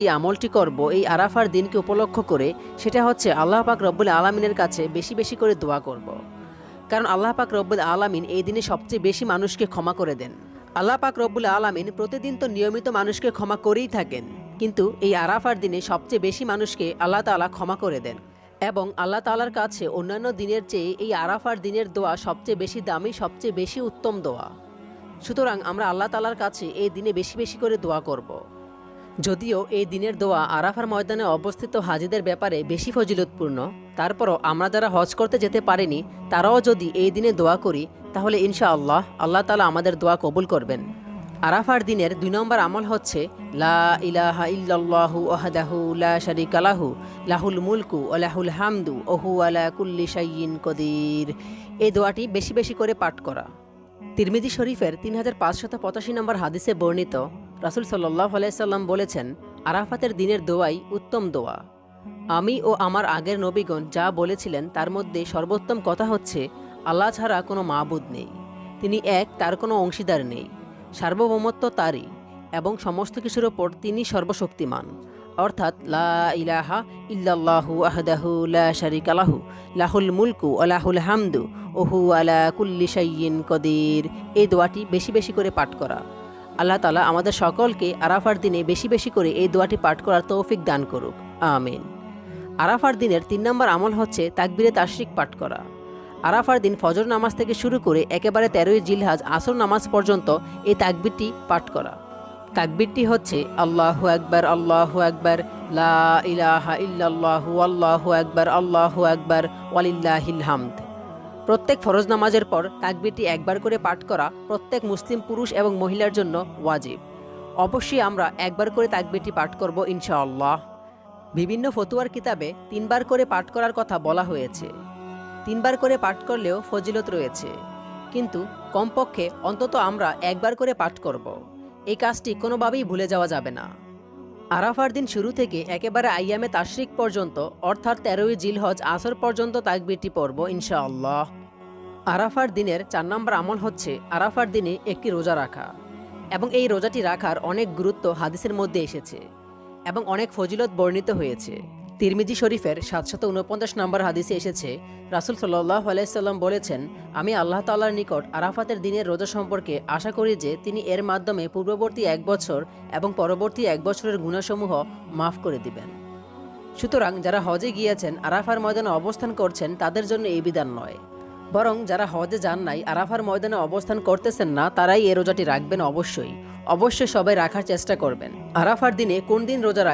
এই আমলটি করব এই আরাফার দিনকে উপলক্ষ করে, সেটা হচ্ছে আল্লাহ পাক রব্বুল আলামিনের কাছে বেশি বেশি করে দোয়া করব। কারণ আল্লাহ পাক রব্বুল আলামিন এই দিনে সবচেয়ে বেশি মানুষকে ক্ষমা করে দেন। আল্লাহ পাক রব্বুল আলামিন প্রতিদিন তো নিয়মিত মানুষকে ক্ষমা করেই থাকেন, কিন্তু এই আরাফার দিনে সবচেয়ে বেশি মানুষকে আল্লাহ তাআলা ক্ষমা করে দেন। এবং আল্লাহ তাআলার কাছে অন্যান্য দিনের চেয়ে এই আরাফার দিনের দোয়া সবচেয়ে বেশি দামি, সবচেয়ে বেশি উত্তম দোয়া। সুতরাং আমরা আল্লাহ তাআলার কাছে এই দিনে বেশি বেশি করে দোয়া করব। যদিও এই দিনের দোয়া আরাফার ময়দানে অবস্থিত হাজিদের ব্যাপারে বেশি ফজিলতপূর্ণ, তারপরও আমরা যারা হজ করতে যেতে পারিনি তারাও যদি এই দিনে দোয়া করি, তাহলে ইনশাআল্লাহ আল্লাহ তাআলা আমাদের দোয়া কবুল করবেন। আরাফার দিনের 2 নম্বর আমল হচ্ছে লা ইলাহা ইল্লাল্লাহু ওয়াহদাহু লা শারীকা লাহু লাহুল মুলকু ওয়া লাহুল হামদু ওয়া হুয়া আলা কুল্লি শাইইন কদির। এই দোয়াটি বেশি বেশি করে পাঠ করা। তিরমিজি শরীফের 3585 নম্বর হাদিসে বর্ণিত, রাসূল সাল্লাল্লাহু আলাইহি সাল্লাম বলেছেন, আরাফাতের দিনের দোয়াই উত্তম দোয়া। আমি ও আমার আগের নবীগণ যা বলেছিলেন তার মধ্যে সর্বোত্তম কথা হচ্ছে, আল্লাহ ছাড়া কোনো মাবুদ নেই, তিনি এক, তার কোনো অংশীদার নেই, সার্বভৌমত্ব তারই, এবং সমস্ত কিছুর ওপর তিনি সর্বশক্তিমান। অর্থাৎ লা ইলাহা ইল্লাল্লাহু ওয়াহদাহু লা শারীকা লাহু লাহুল মুলকু ওয়া লাহুল হামদু ওয়া হুয়া আলা কুল্লি শাইইন কদির। এই দোয়াটি বেশি বেশি করে পাঠ করা। আল্লাহ তাআলা আমাদের সকলকে আরাফার দিনে বেশি বেশি করে এই দোয়াটি পাঠ করার তৌফিক দান করুক, আমিন। আরাফার দিনের 3 নম্বর আমল হচ্ছে তাকবীরে তাশরিক পাঠ করা। আরাফার দিন ফজর নামাজ থেকে শুরু করে একেবারে 13ই জিলহজ আসর নামাজ পর্যন্ত এই তাকবীরটি পাঠ করা। তাকবীরটি হচ্ছে আল্লাহু আকবার, আল্লাহু আকবার, লা ইলাহা ইল্লাল্লাহু আল্লাহু আকবার ওয়ালিল্লাহিল হামদ। প্রত্যেক ফরজ নামাজের পর তাকবীরটি একবার করে পাঠ করা প্রত্যেক মুসলিম পুরুষ এবং মহিলার জন্য ওয়াজিব। অবশ্যই আমরা একবার করে তাকবীরটি পাঠ করব ইনশাআল্লাহ। বিভিন্ন ফতোয়ার কিতাবে 3 বার করে পাঠ করার কথা বলা হয়েছে। 3 বার করে পাঠ করলেও ফজিলত রয়েছে, কিন্তু কমপক্ষে অন্তত আমরা একবার করে পাঠ করব। এই কাজটি কোনোভাবেই ভুলে যাওয়া যাবে না। আরাফার দিন শুরু থেকে একেবারে আইয়ামে তাশরিক পর্যন্ত, অর্থাৎ 13ই জিলহজ আসর পর্যন্ত তাকবীরটি পড়ব ইনশাআল্লাহ। আরাফার দিনের 4 নম্বর আমল হচ্ছে আরাফার দিনে একটি রোজা রাখা। এবং এই রোজাটি রাখার অনেক গুরুত্ব হাদিসের মধ্যে এসেছে এবং অনেক ফজিলত বর্ণিত হয়েছে। তিরমিজি শরীফের 749 নম্বর হাদিসে এসেছে, রাসূল সাল্লাল্লাহু আলাইহি সাল্লাম বলেছেন, আমি আল্লাহ তাআলার নিকট আরাফাতের দিনের রোজা সম্পর্কে আশা করি যে তিনি এর মাধ্যমে পূর্ববর্তী 1 বছর এবং পরবর্তী 1 বছরের গুনাহসমূহ মাফ করে দিবেন। সুতরাং যারা হজে গিয়েছেন, আরাফার ময়দানে অবস্থান করছেন, তাদের জন্য এই বিধান নয়, বরং যারা হজে যান নাই, আরাফার ময়দানে অবস্থান করতেছেন না, তারাই এই রোজাটি রাখবেন। অবশ্যই অবশ্যই সবাই রাখার চেষ্টা করবেন। আরাফার দিনে কোন দিন রোজা রাখবেন?